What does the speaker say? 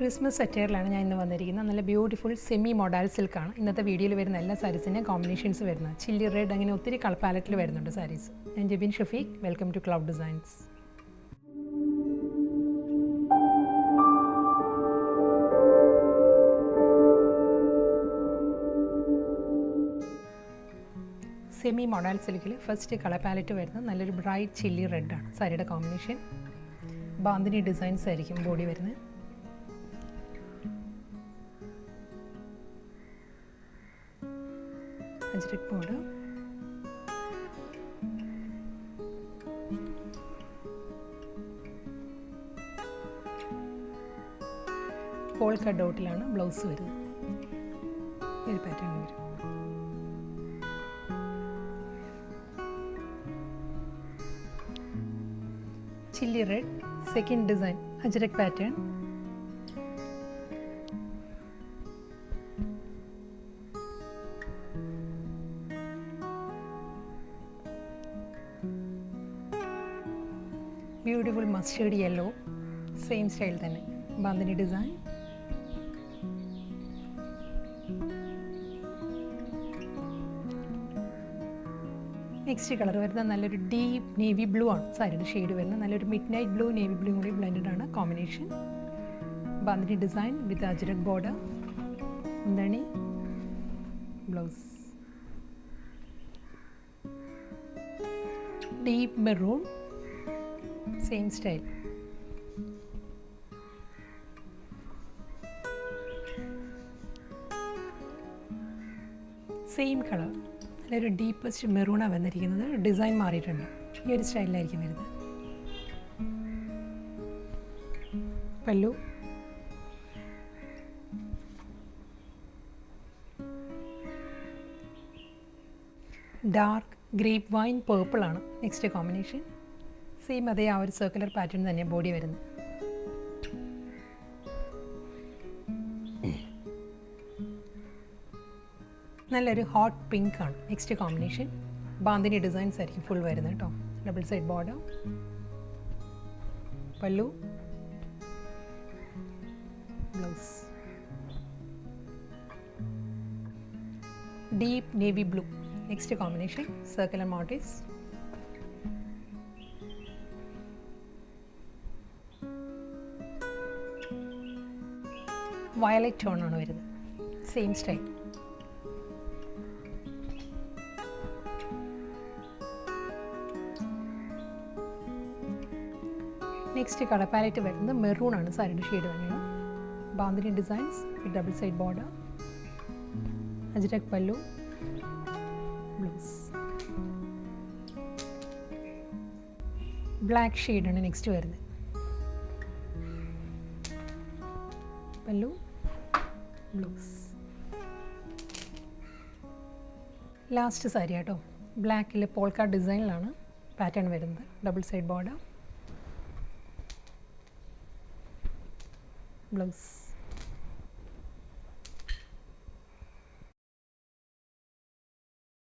Christmas സെറ്റയറിലാണ് ഞാൻ ഇന്ന് വന്നിരിക്കുന്നത്. നല്ല ബ്യൂട്ടിഫുൾ സെമി മൊഡാൽ സിൽക്കാണ് ഇന്നത്തെ വീഡിയോയിൽ വരുന്ന എല്ലാ സാരീസിൻ്റെയും കോമ്പിനേഷൻസ് വരുന്നത്. ചില്ലി റെഡ് അങ്ങനെ ഒത്തിരി കളർ പാലറ്റിൽ വരുന്നുണ്ട് സാരീസ്. ഞാൻ Jebin Shafeeq, welcome to Cloud Designs. Semi modal സിൽക്കിൽ ഫസ്റ്റ് കളർ പാലറ്റ് വരുന്നത് നല്ലൊരു ബ്രൈറ്റ് ചില്ലി റെഡാണ് സാരിയുടെ കോമ്പിനേഷൻ. ബാന്ധിനി ഡിസൈൻസ് ആയിരിക്കും ബോഡി വരുന്നത്. അജ്രക് ബോർഡർ, പോൾക്ക ഡോട്ടിലാണ് ബ്ലൗസ് വരുന്നത്. ഒരു പാറ്റേൺ വരും. Chilli red second design ajrak pattern. Beautiful mustard yellow, same style തന്നെ ബാന്ധിനി ഡിസൈൻ. നെക്സ്റ്റ് കളർ വരുന്നത് നല്ലൊരു ഡീപ്പ് നേവി ബ്ലൂ ആണ് സാരിയുടെ ഷെയ്ഡ് വരുന്നത്. നല്ലൊരു midnight blue navy blue കൂടി ബ്ലെൻഡഡ് ആണ് combination. Bandhani design with ajrak border, മുന്താണി, blouse. Deep maroon, same style. Same colour, നല്ലൊരു ഡീപ്പസ്റ്റ് മെറൂണാണ് വന്നിരിക്കുന്നത്. ഡിസൈൻ മാറിയിട്ടുണ്ട്. ഈ ഒരു സ്റ്റൈലിലായിരിക്കും വരുന്നത്. Pallu, dark grape wine purple ആണ് നെക്സ്റ്റ് കോമ്പിനേഷൻ. സെയിം അതേ ആ ഒരു സർക്കുലർ പാറ്റേൺ തന്നെ ബോഡി വരുന്നത്. നല്ലൊരു ഹോട്ട് പിങ്ക് ആണ് നെക്സ്റ്റ് കോമ്പിനേഷൻ. ബാന്ധിനി ഡിസൈൻസ് ആയിരിക്കും ഫുൾ വരുന്നത് കേട്ടോ. Double side border, pallu, blouse. Deep navy blue next combination. Circular motifs. Violet tone ആണ് വരുന്നത്. Same style. Next colour palette വരുന്നത് മെറൂൺ ആണ് സാരിയുടെ ഷെയ്ഡ് വരുന്നത്. Bandhani designs with double side border, ajrak pallu, blouse. Black ഷെയ്ഡാണ് നെക്സ്റ്റ് വരുന്നത്. പല്ലു, ബ്ലൗസ്. ലാസ്റ്റ് സാരി കേട്ടോ. ബ്ലാക്കിൽ പോൾക്ക ഡിസൈനിലാണ് പാറ്റേൺ വരുന്നത്. Double side border, blouse.